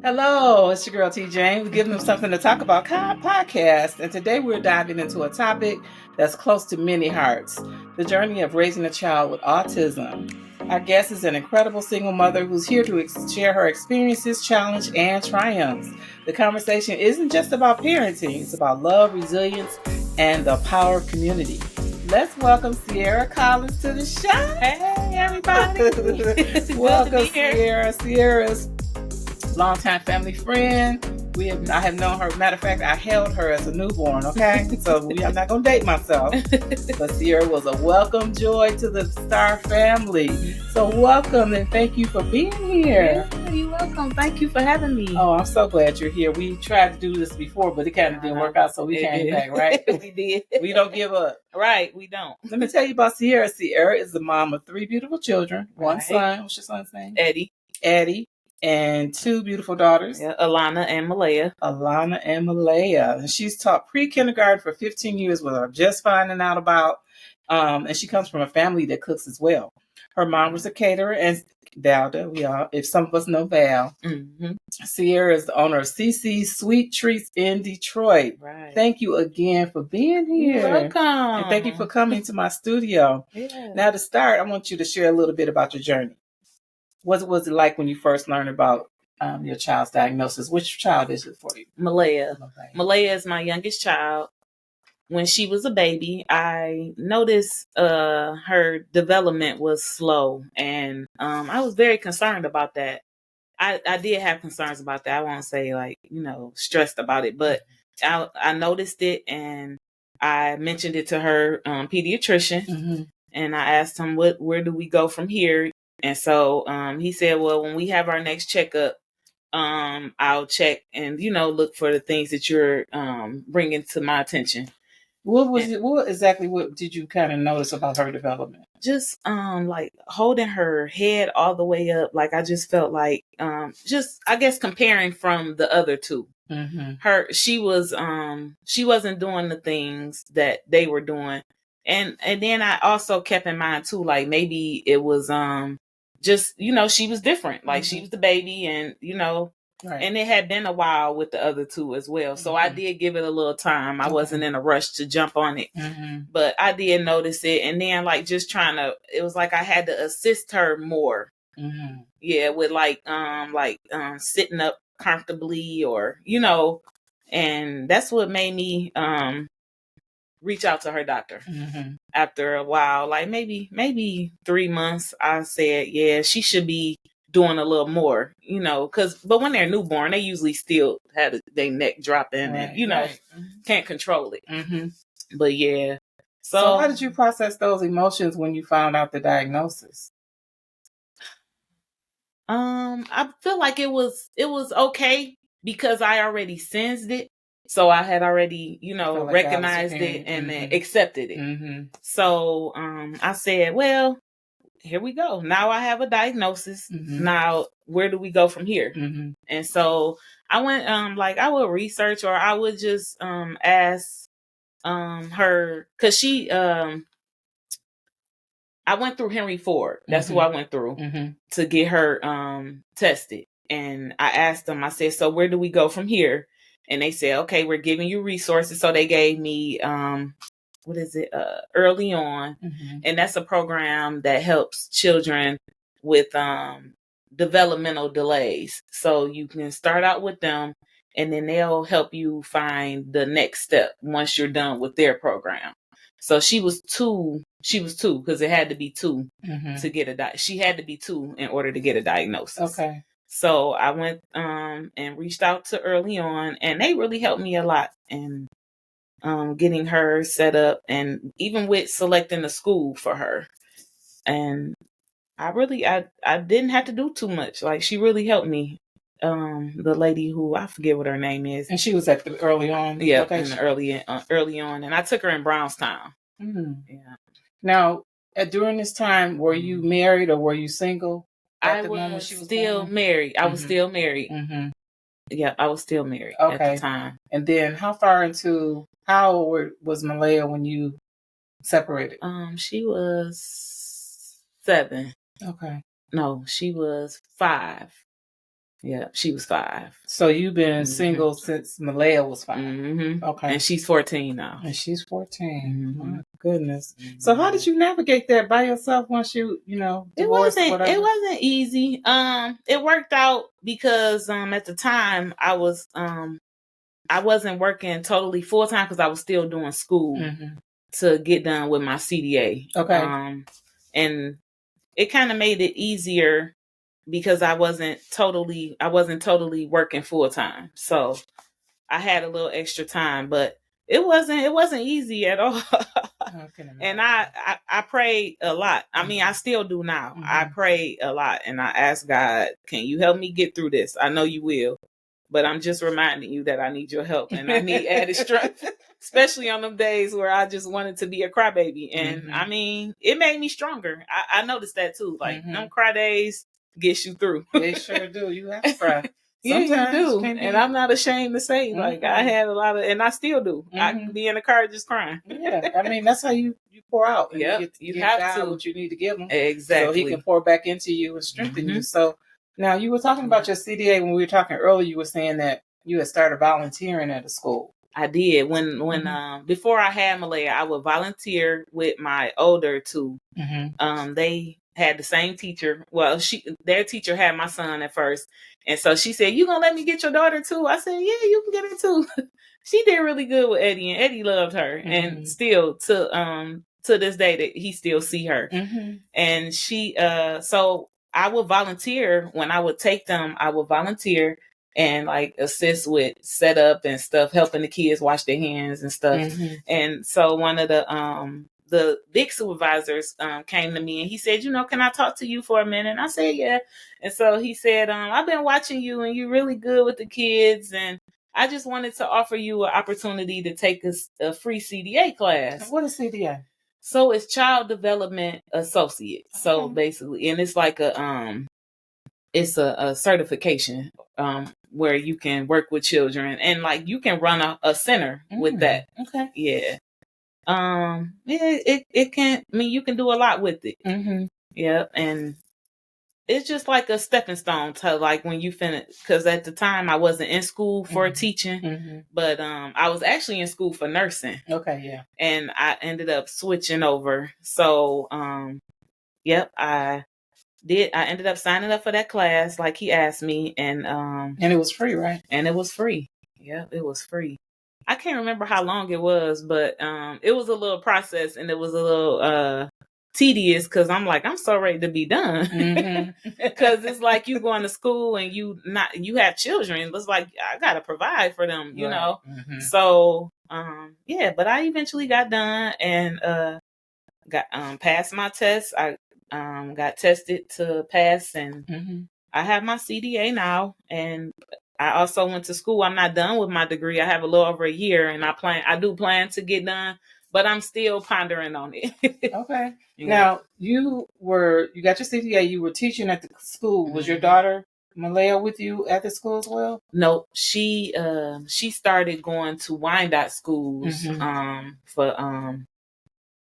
Hello, it's your girl T Jane. We're giving them something to talk about podcast. And today we're diving into a topic that's close to many hearts, the journey of raising a child with autism. Our guest is an incredible single mother who's here to share her experiences, challenge, and triumphs. The conversation isn't just about parenting, it's about love, resilience, and the power of community. Let's welcome Sierra Collins to the show. Hey, everybody. Welcome, Sierra. Sierra's longtime family friend. I have known her. Matter of fact, I held her as a newborn. Okay, so I'm not gonna date myself. But Sierra was a welcome joy to the Star family. So welcome and thank you for being here. Yeah, you're welcome. Thank you for having me. Oh, I'm so glad you're here. We tried to do this before, but it kind of didn't work out, so we came back. Right? We did. We don't give up. Right, we don't. Let me tell you about Sierra. Sierra is the mom of 3 beautiful children. One son. What's your son's name? Eddie. And 2 beautiful daughters. Yeah, Alana and Malaya. And she's taught pre-kindergarten for 15 years, what I'm just finding out about. And she comes from a family that cooks as well. Her mom was a caterer, and Valda, if some of us know Val. Mm-hmm. Sierra is the owner of CC Sweet Treats in Detroit. Right. Thank you again for being here. You're welcome. And thank you for coming to my studio. Yeah. Now to start, I want you to share a little bit about your journey. What was it like when you first learned about your child's diagnosis? Which child is it for you? Malaya. Malaya is my youngest child. When she was a baby, I noticed her development was slow, and I was very concerned about that. I did have concerns about that. I won't say stressed about it, but I noticed it, and I mentioned it to her pediatrician, Mm-hmm. and I asked him, where do we go from here? And so he said, well, when we have our next checkup, I'll check and, look for the things that you're bringing to my attention. What did you kind of notice about her development? Just like holding her head all the way up. Like I just felt like I guess comparing from the other two. Mm-hmm. She wasn't doing the things that they were doing. And then I also kept in mind too, like maybe it was just, she was different. Like she was the baby and, right. And it had been a while with the other two as well. So I did give it a little time. I wasn't in a rush to jump on it, but I did notice it. And then it was like I had to assist her more. Mm-hmm. Yeah. With sitting up comfortably or, and that's what made me, reach out to her doctor. After a while, like maybe 3 months, I said, yeah, she should be doing a little more, but when they're newborn, they usually still have their neck dropping, right, and can't control it. Mm-hmm. But yeah. So how did you process those emotions when you found out the diagnosis? I feel like it was okay because I already sensed it. So I had already, recognized it and then accepted it. Mm-hmm. So I said, well, here we go. Now I have a diagnosis. Mm-hmm. Now, where do we go from here? Mm-hmm. And so I went, I would research or I would just ask her, because she, I went through Henry Ford. That's who I went through to get her tested. And I asked them, I said, so where do we go from here? And they said, okay, we're giving you resources. So they gave me, Early On. And that's a program that helps children with developmental delays. So you can start out with them and then they'll help you find the next step once you're done with their program. So she was 2 because it had to be 2 to get she had to be 2 in order to get a diagnosis. Okay. So I went and reached out to Early On, and they really helped me a lot in getting her set up, and even with selecting a school for her. And I didn't have to do too much. Like she really helped me. The lady who I forget what her name is, and she was at the Early On. Yeah, in the Early On, and I took her in Brownstown. Mm-hmm. Yeah. Now, during this time, were you married or were you single? I was still married. I was still married. Mm-hmm. Yeah, I was still married at the time. And then how old was Malaya when you separated? She was 7. Okay. No, she was 5. Yeah, she was 5. So you've been single since Malaya was 5. Mm-hmm. Okay. And she's 14 now. And she's 14. Mm-hmm. My goodness. So how did you navigate that by yourself once you divorced or whatever? It wasn't easy. It worked out because at the time I wasn't working totally full time because I was still doing school to get done with my CDA. Okay. And it kind of made it easier because I wasn't totally working full time. So I had a little extra time, but it wasn't easy at all. And I prayed a lot. I mean, I still do now. I pray a lot and I ask God, can you help me get through this? I know you will, but I'm just reminding you that I need your help and I need added strength, especially on them days where I just wanted to be a crybaby. And I mean, it made me stronger. I noticed that too. Like them cry days gets you through. They sure do. You have to cry. Sometimes yeah, you do. And I'm not ashamed to say, like, I had a lot of, and I still do. I can be in the car just crying. Yeah. I mean, that's how you pour out. Yeah. You have to. What you need to give him. Exactly. So he can pour back into you and strengthen you. So now you were talking about your CDA when we were talking earlier. You were saying that you had started volunteering at a school. I did. When before I had Malaya, I would volunteer with my older two. They had the same teacher. Well, their teacher had my son at first. And so she said, you gonna let me get your daughter too? I said, yeah, you can get her too. She did really good with Eddie and Eddie loved her. And still to this day that he still see her. And she, so I would volunteer when I would take them, I would volunteer and like assist with setup and stuff, helping the kids wash their hands and stuff. And so one of the big supervisors came to me and he said, can I talk to you for a minute? And I said, yeah. And so he said, I've been watching you and you're really good with the kids. And I just wanted to offer you an opportunity to take a free CDA class. What is CDA? So it's Child Development Associate. Okay. So basically, and it's like it's a certification where you can work with children and like you can run a center with that. Okay. Yeah. It can, I mean, you can do a lot with it. Yeah. And it's just like a stepping stone to like when you finish, because at the time I wasn't in school for teaching, but I was actually in school for nursing. Okay. Yeah. And I ended up switching over. So, yep, I ended up signing up for that class like he asked me, and it was free, right? And it was free. Yeah, it was free. I can't remember how long it was, but it was a little process and it was a little tedious because I'm like, I'm so ready to be done. Because it's like you going to school and you have children. It's like I gotta provide for them, you know. So yeah, but I eventually got done and got passed my test. I got tested to pass and I have my CDA now, and I also went to school. I'm not done with my degree. I have a little over a year and I do plan to get done, but I'm still pondering on it. Okay. Yeah. Now you got your CDA, you were teaching at the school. Was your daughter Malaya with you at the school as well? No, she started going to Wyandotte schools for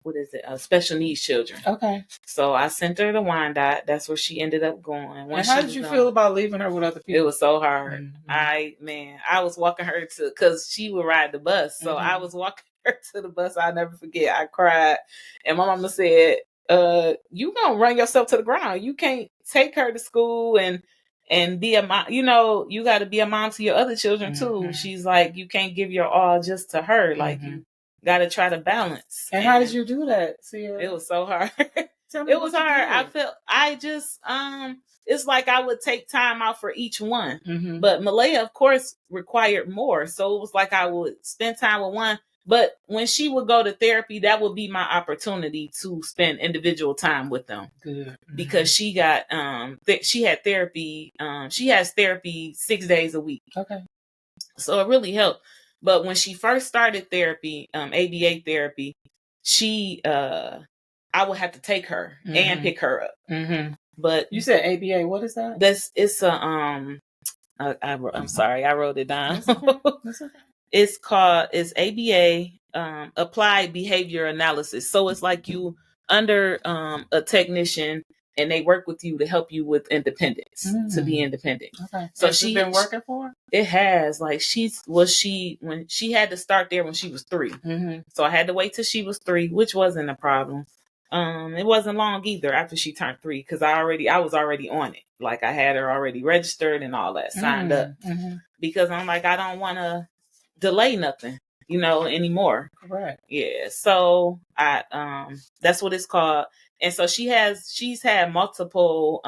what is it? Special needs children. Okay. So I sent her to Wyandotte. That's where she ended up going. And how did you feel about leaving her with other people? It was so hard. I was walking her because she would ride the bus. So I was walking her to the bus. I'll never forget. I cried. And my mama said, you gonna run yourself to the ground. You can't take her to school and be a mom. You know, you got to be a mom to your other children too. She's like, you can't give your all just to her. Like you got to try to balance. And how did you do that? It was so hard. It was hard. It's like I would take time out for each one. But Malaya, of course, required more. So it was like I would spend time with one. But when she would go to therapy, that would be my opportunity to spend individual time with them. Good. Because she got, she had therapy. She has therapy 6 days a week. Okay. So it really helped. But when she first started therapy, ABA therapy, I would have to take her and pick her up. But you said ABA, what is that? I'm sorry, I wrote it down. That's okay. It's ABA, Applied Behavior Analysis. So it's like you under a technician and they work with you to help you with independence, to be independent. Okay. So she's been working for her? It has. Like when she had to start there when she was 3. So I had to wait till she was 3, which wasn't a problem. It wasn't long either after she turned 3 because I was already on it. Like I had her already registered and all that, signed up, because I'm like, I don't want to delay nothing, anymore. Correct. Yeah. So that's what it's called. And so she's had multiple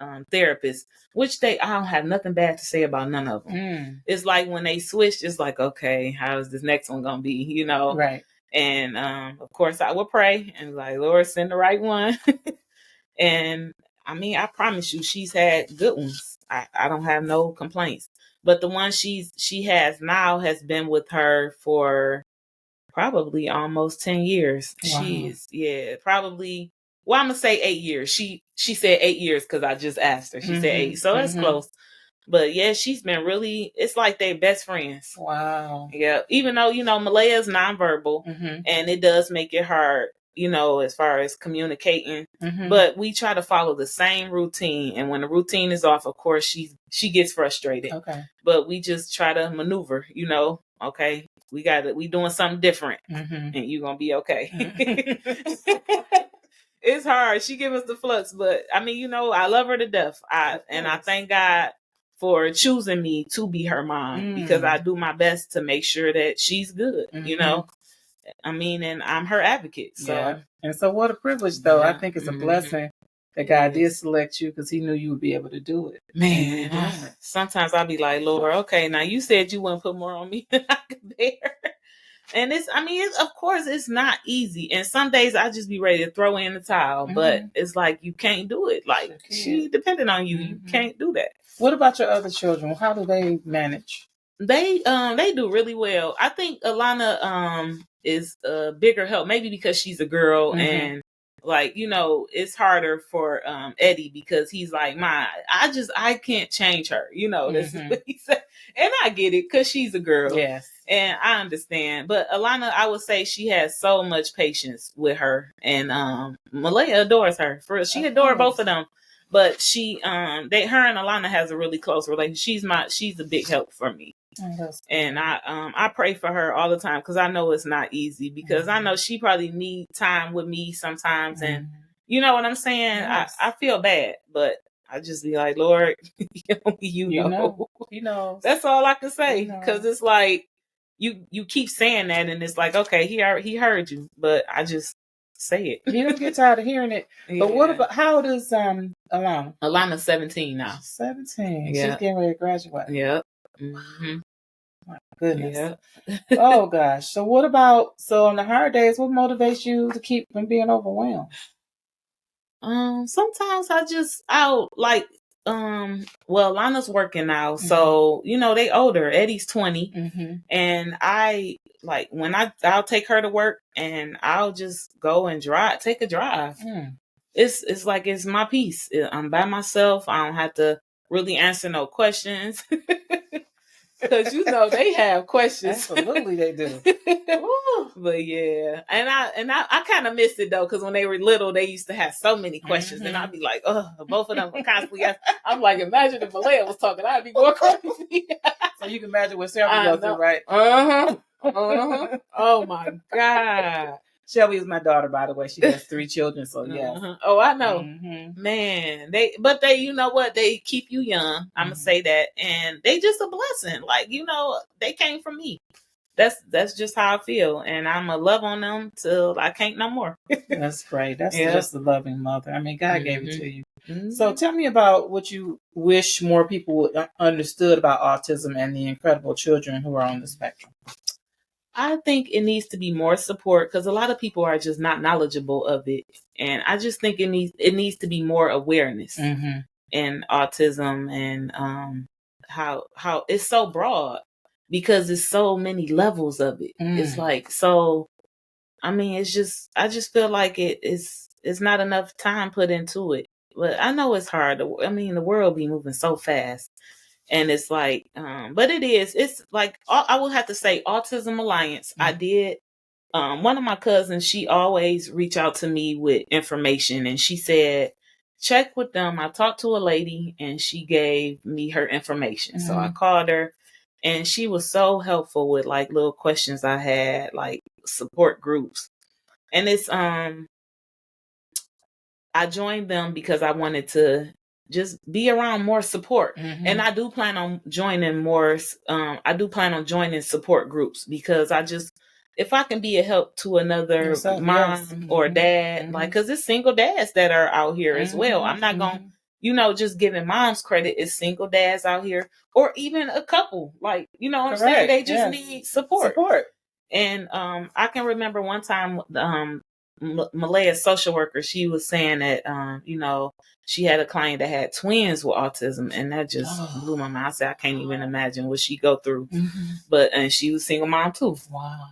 therapists, which I don't have nothing bad to say about none of them. It's like when they switched, it's like, okay, how is this next one gonna be? Right. And of course I would pray and like, Lord, send the right one. And I mean, I promise you, she's had good ones. I don't have no complaints. But the one she has now has been with her for probably almost 10 years. Wow. She's probably. Well, I'm gonna say 8 years. She said 8 years because I just asked her. She said 8, so that's close. But yeah, she's been really. It's like they best friends. Wow. Yeah, even though Malaya's nonverbal, and it does make it hard, as far as communicating. But we try to follow the same routine, and when the routine is off, of course she gets frustrated. Okay. But we just try to maneuver. Okay, we doing something different, and you're gonna be okay. It's hard. She give us the flux, but I mean, I love her to death. I thank God for choosing me to be her mom, because I do my best to make sure that she's good. I mean, and I'm her advocate. So, yeah. And so, what a privilege, though. I think it's a blessing that God did select you, because He knew you would be able to do it. Man, sometimes I'll be like, Lord, okay, now you said you wouldn't put more on me than I could bear. And of course, it's not easy. And some days I just be ready to throw in the towel, but it's like, you can't do it. Like, she depending on you. You can't do that. What about your other children? How do they manage? They do really well. I think Alana is a bigger help, maybe because she's a girl, and like, it's harder for Eddie, because he's like, I can't change her. This is what he said. And I get it, because she's a girl. Yes. And I understand. But Alana, I would say she has so much patience with her. And Malaya adores her. She adores both of them. But her and Alana has a really close relationship. She's a big help for me. And I pray for her all the time, because I know it's not easy, because I know she probably need time with me sometimes, and you know what I'm saying? Yes. I feel bad, but I just be like, Lord, you know. That's all I can say, because it's like you keep saying that, and it's like, okay, he heard you, but I just say it. You don't get tired of hearing it. But what about, how old is Alana? Alana's 17 now. 17. Yeah. She's getting ready to graduate. Yep. My goodness. Yeah. Oh gosh. So what about, on the hard days, what motivates you to keep from being overwhelmed? Sometimes Lana's working now, so they older. Eddie's 20, and I when I'll take her to work, and I'll just go and take a drive. It's like, it's my peace. I'm by myself. I don't have to really answer no questions. Because they have questions. Absolutely, they do. But yeah, and I kind of missed it though, because when they were little, they used to have so many questions, and I'd be like, oh, both of them were constantly asking. I'm like, imagine if Malaya was talking, I'd be going crazy. So you can imagine what Shelby goes through, right? Oh my God. Shelby is my daughter, by the way. She has 3 children, so yeah. Oh, I know. Man, they you know what? They keep you young. I'm gonna say that, and they just a blessing. Like, they came from me. That's just how I feel, and I'm gonna love on them till I can't no more. That's great. That's just a loving mother. I mean, God gave it to you. So tell me about what you wish more people understood about autism and the incredible children who are on the spectrum. I think it needs to be more support, because a lot of people are just not knowledgeable of it, and I just think it needs to be more awareness in autism, and how it's so broad, because it's so many levels of it. It's like, so I mean, I just feel like it's not enough time put into it. But I know it's hard. I mean, the world be moving so fast. And it's like, but it's like, I will have to say Autism Alliance. I did one of my cousins, she always reach out to me with information, and she said, check with them. I talked to a lady and she gave me her information. So I called her, and she was so helpful with like little questions I had, like support groups. And it's I joined them because I wanted to just be around more support. And I do plan on joining more. I do plan on joining support groups, because if I can be a help to another mom or dad, like, because it's single dads that are out here as well. I'm not going to, just giving moms credit. It's single dads out here, or even a couple, like, what I'm saying? They just need support. And I can remember one time, Malaya's social worker, she was saying that, she had a client that had twins with autism, and that just blew my mind. I said, I can't even imagine what she go through. And she was a single mom too. Wow.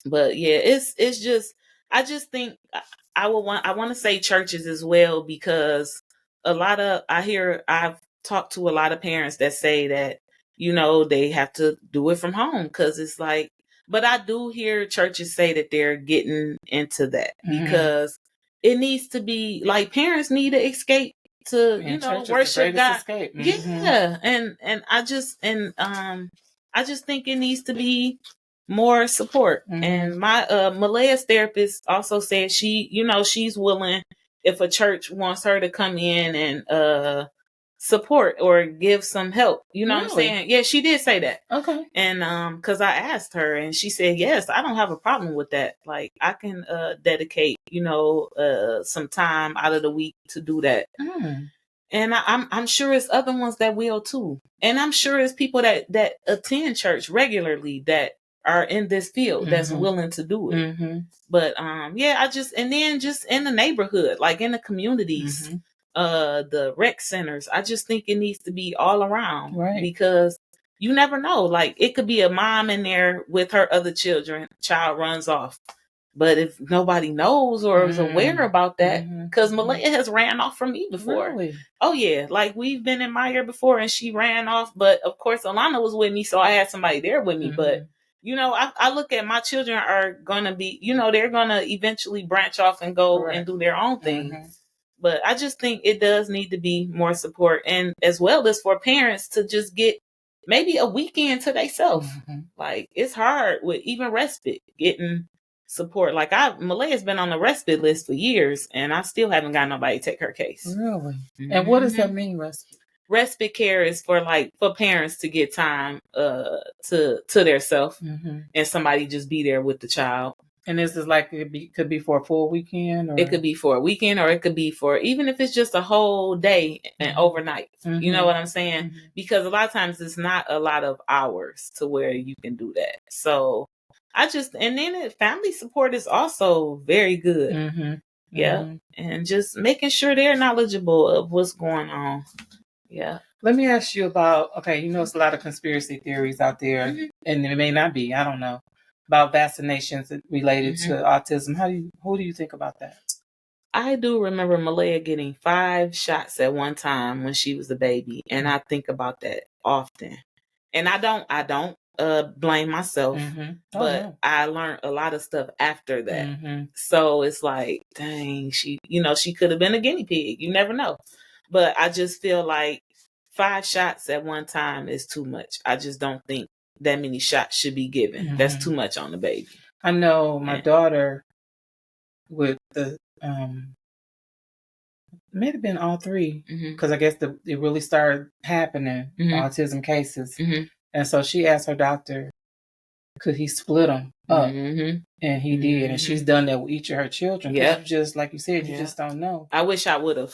But yeah, it's just, I just think I want to say churches as well, because I've talked to a lot of parents that say that, they have to do it from home, because it's like, but I do hear churches say that they're getting into that, because it needs to be like, parents need to escape to, worship God. Yeah. And I just think it needs to be more support. And my Malaya's therapist also said she's willing, if a church wants her to come in and support or give some help. You know what I'm saying? Yeah, she did say that. Okay. And because I asked her, and she said, yes, I don't have a problem with that. Like, I can dedicate, some time out of the week to do that. And I'm sure it's other ones that will too. And I'm sure it's people that attend church regularly that are in this field that's willing to do it. But and then just in the neighborhood, like in the communities, the rec centers, I just think it needs to be all around. Right. Because you never know. Like, it could be a mom in there with her other child runs off. But if nobody knows or is aware about that, because Malaya has ran off from me before. Really? Oh, yeah. Like, we've been in my ear before, and she ran off. But, of course, Alana was with me, so I had somebody there with me. But, I look at my children are going to be, they're going to eventually branch off and go and do their own thing. But I just think it does need to be more support, and as well as for parents to just get maybe a weekend to themselves. Like, it's hard with even respite, getting support. Like, Malaya's been on the respite list for years, and I still haven't got nobody to take her case. Really? And what does that mean, respite? Respite care is for parents to get time to their self, and somebody just be there with the child. And this is like, could be for a full weekend? Or? It could be for a weekend, or it could be for, even if it's just a whole day and overnight. You know what I'm saying? Because a lot of times it's not a lot of hours to where you can do that. So and then family support is also very good. Yeah. And just making sure they're knowledgeable of what's going on. Yeah. Let me ask you about, it's a lot of conspiracy theories out there, and it may not be, I don't know, about vaccinations related to autism. Who do you think about that? I do remember Malaya getting 5 shots at one time when she was a baby, and I think about that often. And I don't blame myself, but I learned a lot of stuff after that. So it's like, dang, she could have been a guinea pig. You never know. But I just feel like 5 shots at one time is too much. I just don't think that many shots should be given. That's too much on the baby. I know my daughter with the may have been all 3, because I guess it really started happening, autism cases. And so she asked her doctor, could he split them up? And he did. And she's done that with each of her children. Yeah. Just like you said, you just don't know. I wish I would have.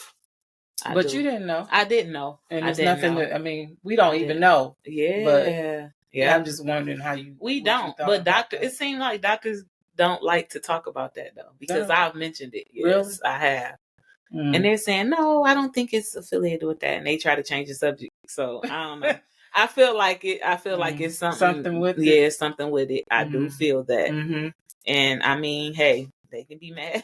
But you didn't know. I didn't know. And there's nothing we don't even know. Yeah. But yeah, I'm just wondering how you. We don't. But it seems like doctors don't like to talk about that though, because I've mentioned it. Yes, really? I have. And they're saying, no, I don't think it's affiliated with that. And they try to change the subject. So I don't know. I feel like it's something with it. Yeah, something with it. I do feel that. And I mean, hey, they can be mad.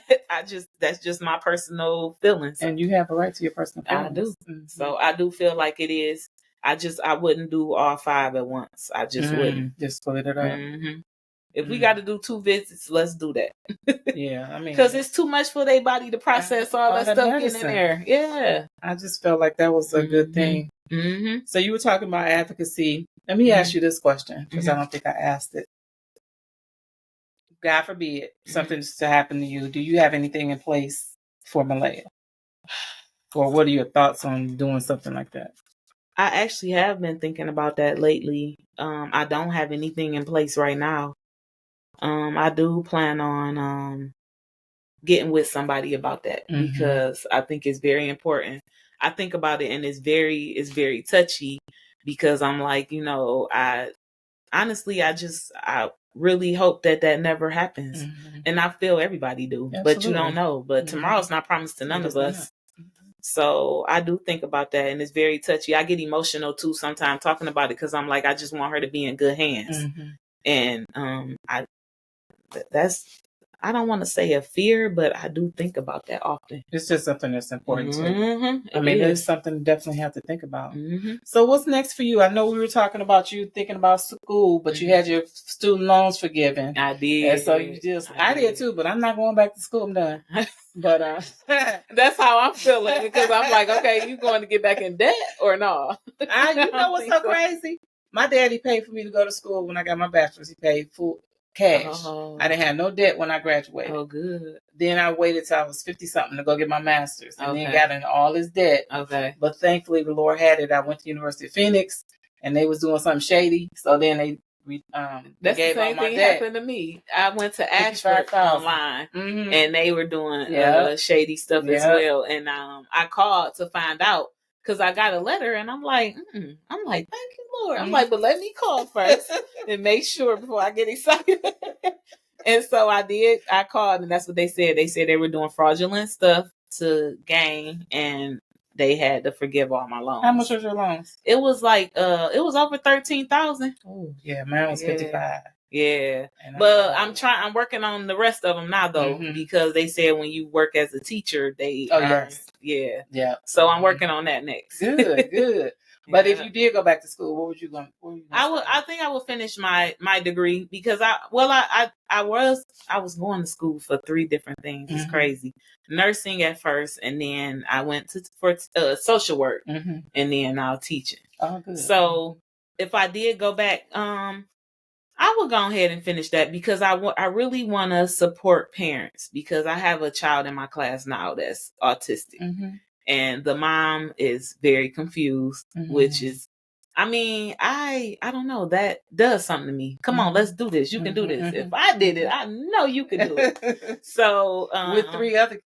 That's just my personal feelings. And you have a right to your personal feelings. I do. So I do feel like it is. I wouldn't do all 5 at once. I just wouldn't. Just split it up. If we got to do 2 visits, let's do that. Yeah, I mean, because it's too much for their body to process all that stuff medicine. Getting in there. Yeah, I just felt like that was a good thing. So you were talking about advocacy. Let me ask you this question, because I don't think I asked it. God forbid something's to happen to you. Do you have anything in place for Malaya? Or what are your thoughts on doing something like that? I actually have been thinking about that lately. I don't have anything in place right now. I do plan on getting with somebody about that because I think it's very important. I think about it and it's very touchy because I'm like, I really hope that never happens. And I feel everybody do, Absolutely. But you don't know. But tomorrow's not promised to none of us. So I do think about that, and it's very touchy. I get emotional too sometimes talking about it because I'm like, I just want her to be in good hands. And I don't want to say a fear, but I do think about that often. It's just something that's important to you. I mean, it's something you definitely have to think about. So what's next for you? I know we were talking about you thinking about school, but you had your student loans forgiven. I did. And so you I did too, but I'm not going back to school. I'm done. But that's how I'm feeling because I'm like, okay, you going to get back in debt or no? You know what's so crazy? My daddy paid for me to go to school when I got my bachelor's. He paid full cash. I didn't have no debt when I graduated. Oh, good. Then I waited till I was 50-something to go get my master's, and then got in all this debt. Okay. But thankfully, the Lord had it. I went to the University of Phoenix, and they was doing something shady. So then they that's gave the same all my thing debt. Happened to me. I went to Ashford online, and they were doing shady stuff as well. And I called to find out because I got a letter, and I'm like, thank you, Lord. I'm like, but let me call first and make sure before I get excited. And so I did. I called, and that's what they said. They said they were doing fraudulent stuff to gain, and they had to forgive all my loans. How much was your loans? It was like it was over 13,000. Oh yeah, mine was 55. Yeah, but I'm working on the rest of them now though, because they said when you work as a teacher, they yeah. So I'm working on that next. Good. But if you did go back to school, what would you going? I think I would finish my degree because I was going to school for 3 different things. It's crazy. Nursing at first, and then I went for social work, and then now teaching. Oh, good. So if I did go back, I would go ahead and finish that because I really want to support parents because I have a child in my class now that's autistic. And the mom is very confused, which is, I don't know, that does something to me. Come on, let's do this. You can do this. If I did it, I know you can do it. So with 2 other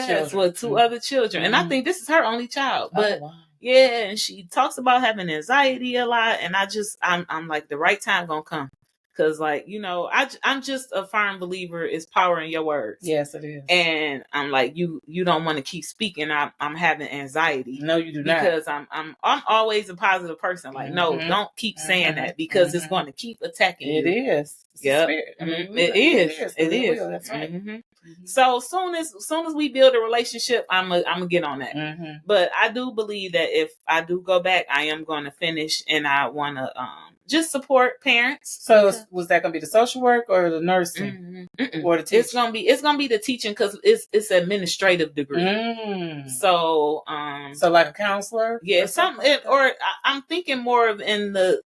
children. With 2 other children. And I think this is her only child. But yeah, and she talks about having anxiety a lot. And I'm like, the right time gonna come. Because, I'm just a firm believer is power in your words. Yes, it is. And I'm like, you don't want to keep speaking. I'm having anxiety. No, you do not. Because I'm always a positive person. Like, no, don't keep saying that because it's going to keep attacking you. It is. Yep. It is. That's right. So soon as we build a relationship, I'm gonna get on that. But I do believe that if I do go back, I am going to finish, and I want to just support parents. So was that going to be the social work or the nursing or the teaching? It's gonna be the teaching because it's an administrative degree. So so like a counselor. Yeah, I'm thinking more of in the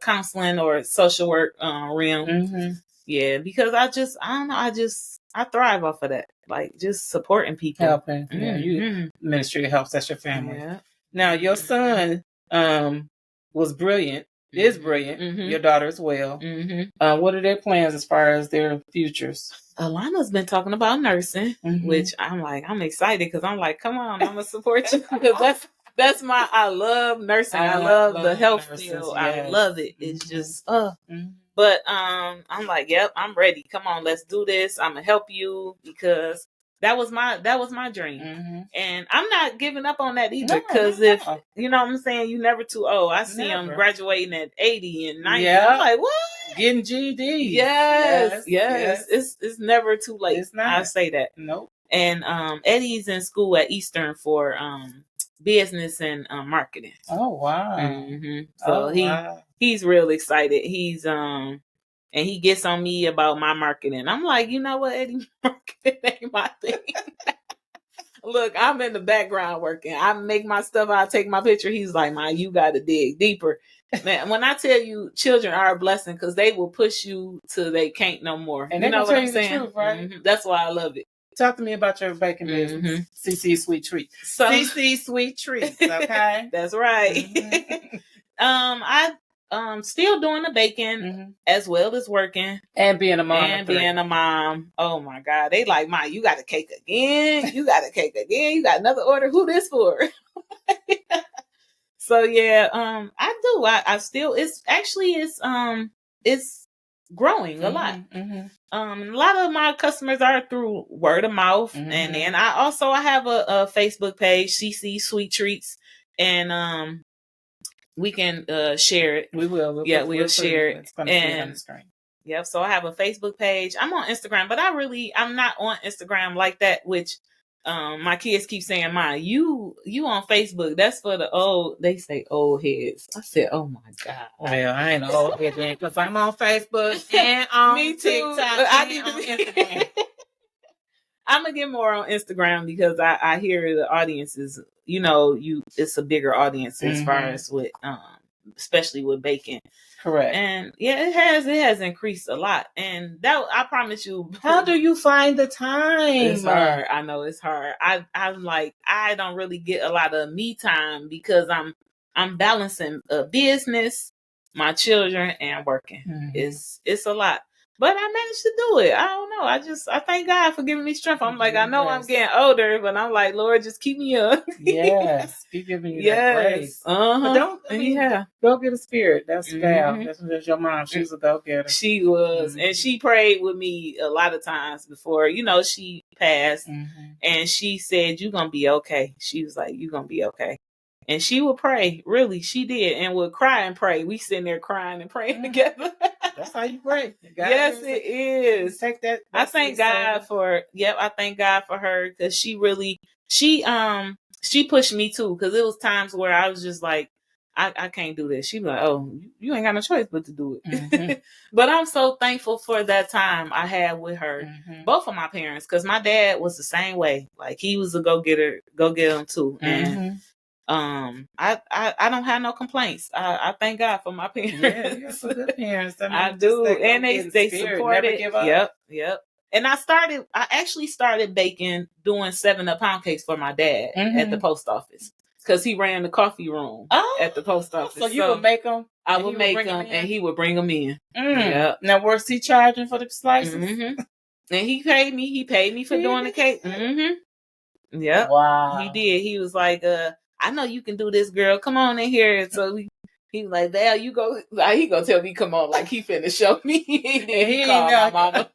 counseling or social work realm. Yeah, because I don't know, I thrive off of that. Like just supporting people. Helping. Yeah, ministry helps, that's your family. Yeah. Now your son was brilliant, is brilliant. Your daughter as well. What are their plans as far as their futures? Alana's been talking about nursing, which I'm excited because I'm like, come on, I'm gonna support you because that's I love nursing. I love the health field. Yes. I love it. It's just But I'm like, yep, I'm ready. Come on, let's do this. I'm gonna help you because that was my dream. And I'm not giving up on that either because if you know what I'm saying, you never too old. I see them graduating at 80 and 90. Yeah. I'm like, what? Getting GED. Yes. It's never too late. It's not. I say that. Nope. And Eddie's in school at Eastern for business and marketing. Oh wow. So he's real excited. He's And he gets on me about my marketing. I'm like, you know what, Eddie, marketing ain't my thing. Look, I'm in the background working. I make my stuff. I take my picture. He's like, "Ma, you got to dig deeper." Man, when I tell you, children are a blessing because they will push you till they can't no more. And you know what I'm saying? saying? The truth, right? That's why I love it. Talk to me about your baking business. CC Sweet Treats. So, CC Sweet Treats. Okay, that's right. I still doing the baking as well as working and being a mom. Oh my God, they like, "Ma, you got a cake again? You got a cake again? You got another order? Who this for?" So yeah, I do. I still. It's growing a lot. A lot of my customers are through word of mouth, and then I have a Facebook page, CC Sweet Treats, and we can share it. We will. We'll share it. It's going to see it on the screen. Yep. So I have a Facebook page. I'm on Instagram, but I'm not on Instagram like that, which my kids keep saying, "Ma, you on Facebook. That's for the old," they say, "old heads." I said, "Oh my God." Well, I ain't an old head because I'm on Facebook and on Me too. TikTok. I need to be Instagram. I'm gonna get more on Instagram because I hear the audience is, it's a bigger audience as far as with especially with baking. Correct. And yeah, it has increased a lot. And that, I promise you. How do you find the time? It's hard. I know it's hard. I'm like, I don't really get a lot of me time because I'm balancing a business, my children, and working. It's a lot. But I managed to do it. I don't know. I thank God for giving me strength. I'm like, I know I'm getting older, but I'm like, Lord, just keep me young. Yes. Keep giving you that grace. But go get a spirit. That's Val. That's your mom. She was a go-getter. She was. And she prayed with me a lot of times before, she passed. And she said, "You're going to be okay." She was like, "You're going to be okay." And she would pray. Really, she did. And would cry and pray. We sitting there crying and praying together. That's how you pray. Yes, it is. Take that. I thank God for. I thank God for her because she really, she pushed me too. Because it was times where I was just like, I can't do this. She be like, "Oh, you ain't got no choice but to do it." But I'm so thankful for that time I had with her. Both of my parents, because my dad was the same way. Like, he was a go get him too. And I don't have no complaints. I thank God for my parents. Yeah, you have some good parents. I do, and they supported. Yep. And I actually started baking, doing 7-Up pound cakes for my dad at the post office because he ran the coffee room at the post office. So you would make them. I would make them, and he would bring them in. Yep. Now, what's he charging for the slices? And he paid me. He paid me for doing the cake. Yep. Wow. He did. He was like, "I know you can do this, girl. Come on in here." And so he was like, "Val, you go." Like, he gonna tell me, "Come on," like he finna show me. he ain't know. My mama.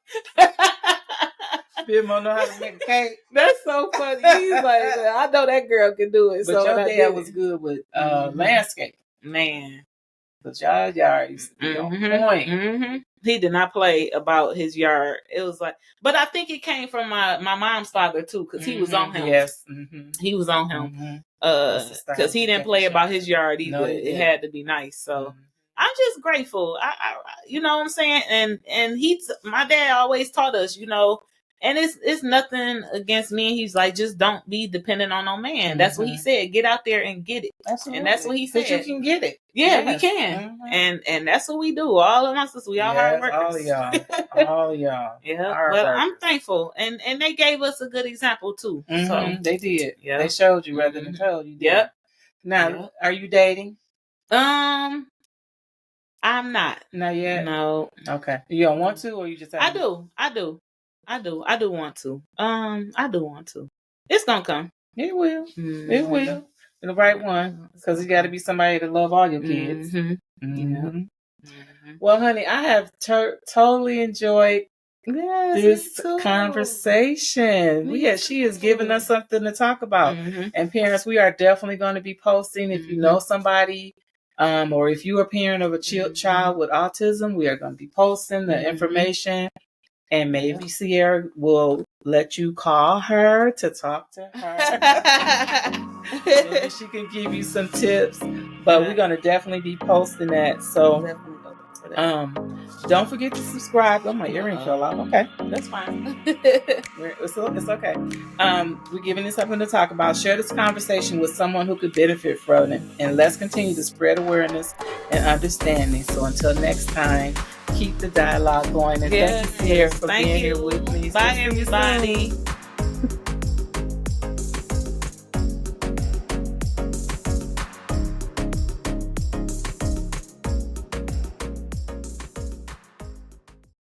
Bill know how to make a cake. That's so funny. He's like, "I know that girl can do it." But so your dad was good with landscape. Man. But y'all used to be on point. He did not play about his yard. It was like, but I think it came from my mom's father too, because he was on him. Yes, he was on him. Because he didn't play about his yard either. No, it had to be nice. So I'm just grateful. I you know what I'm saying? And my dad always taught us, and it's nothing against me. And he's like, just don't be dependent on no man. That's what he said. Get out there and get it. Absolutely. And that's what he said. Because you can get it. Yeah, we can. And that's what we do. All of us, we all hard workers. All of y'all. All of y'all. Yeah. Well, I'm thankful. And they gave us a good example too. So they did. Yeah. They showed you rather than told you. Yep. Now, are you dating? I'm not. Not yet? No. Okay. You don't want to, or you just I do want to. I do want to. It's gonna come. It will. It will. The right one. Because you got to be somebody to love all your kids. Well, honey, I have totally enjoyed this conversation. She has given us something to talk about. And parents, we are definitely going to be posting. If you know somebody, or if you're a parent of a child with autism, we are going to be posting the information. And maybe Sierra will let you call her to talk to her. Maybe she can give you some tips. But we're going to definitely be posting that. So don't forget to subscribe. Oh, my earring fell off. Okay, that's fine. It's okay. We're giving you something to talk about. Share this conversation with someone who could benefit from it. And let's continue to spread awareness and understanding. So until next time, keep the dialogue going. And thank you, Sierra, for being here with me. Bye, everybody.